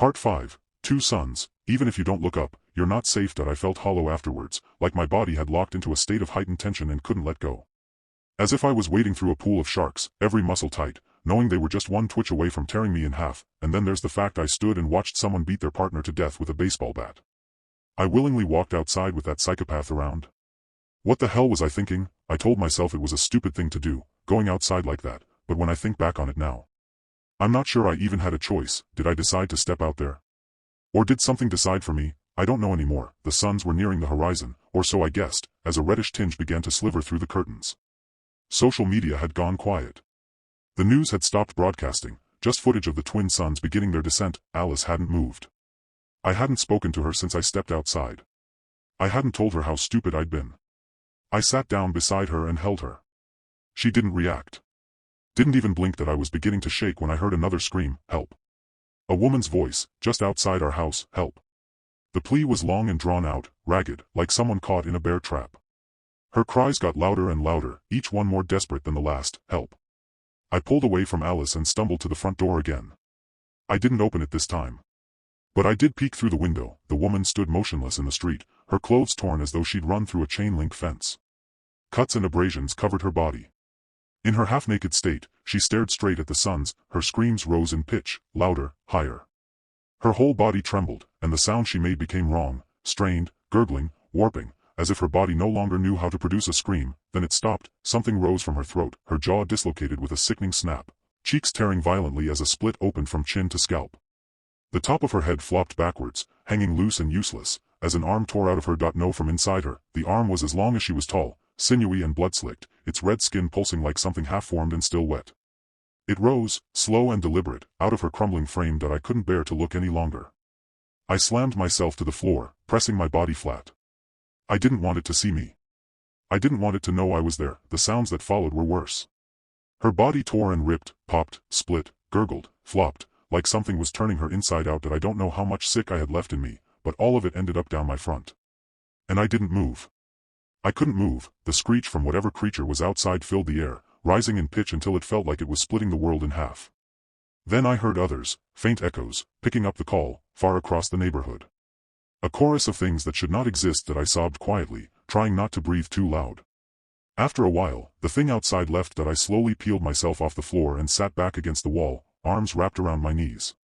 Part 5. Two Suns. Even if you don't look up, you're not safe. I felt hollow afterwards, like my body had locked into a state of heightened tension and couldn't let go. As if I was wading through a pool of sharks, every muscle tight, knowing they were just one twitch away from tearing me in half. And then there's the fact I stood and watched someone beat their partner to death with a baseball bat. I willingly walked outside with that psychopath around. What the hell was I thinking? I told myself it was a stupid thing to do, going outside like that, but when I think back on it now, I'm not sure I even had a choice. Did I decide to step out there? Or did something decide for me? I don't know anymore. The suns were nearing the horizon, or so I guessed, as a reddish tinge began to sliver through the curtains. Social media had gone quiet. The news had stopped broadcasting, just footage of the twin suns beginning their descent. Alice hadn't moved. I hadn't spoken to her since I stepped outside. I hadn't told her how stupid I'd been. I sat down beside her and held her. She didn't react. Didn't even blink. That I was beginning to shake when I heard another scream, "Help." A woman's voice, just outside our house, "Help." The plea was long and drawn out, ragged, like someone caught in a bear trap. Her cries got louder and louder, each one more desperate than the last. "Help." I pulled away from Alice and stumbled to the front door again. I didn't open it this time. But I did peek through the window. The woman stood motionless in the street, her clothes torn as though she'd run through a chain-link fence. Cuts and abrasions covered her body. In her half-naked state, she stared straight at the suns. Her screams rose in pitch, louder, higher. Her whole body trembled, and the sound she made became wrong, strained, gurgling, warping, as if her body no longer knew how to produce a scream. Then it stopped. Something rose from her throat, her jaw dislocated with a sickening snap, cheeks tearing violently as a split opened from chin to scalp. The top of her head flopped backwards, hanging loose and useless, as an arm tore out of her. No, from inside her, the arm was as long as she was tall, sinewy and blood-slicked, its red skin pulsing like something half-formed and still wet. It rose, slow and deliberate, out of her crumbling frame. I couldn't bear to look any longer. I slammed myself to the floor, pressing my body flat. I didn't want it to see me. I didn't want it to know I was there. The sounds that followed were worse. Her body tore and ripped, popped, split, gurgled, flopped, like something was turning her inside out. I don't know how much sick I had left in me, but all of it ended up down my front. And I didn't move. I couldn't move. The screech from whatever creature was outside filled the air, rising in pitch until it felt like it was splitting the world in half. Then I heard others, faint echoes, picking up the call, far across the neighborhood. A chorus of things that should not exist. I sobbed quietly, trying not to breathe too loud. After a while, the thing outside left. I slowly peeled myself off the floor and sat back against the wall, arms wrapped around my knees.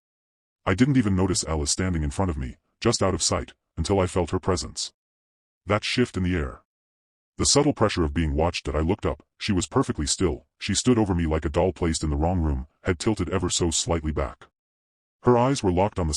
I didn't even notice Alice standing in front of me, just out of sight, until I felt her presence. That shift in the air. The subtle pressure of being watched. I looked up. She was perfectly still. She stood over me like a doll placed in the wrong room, head tilted ever so slightly back. Her eyes were locked on the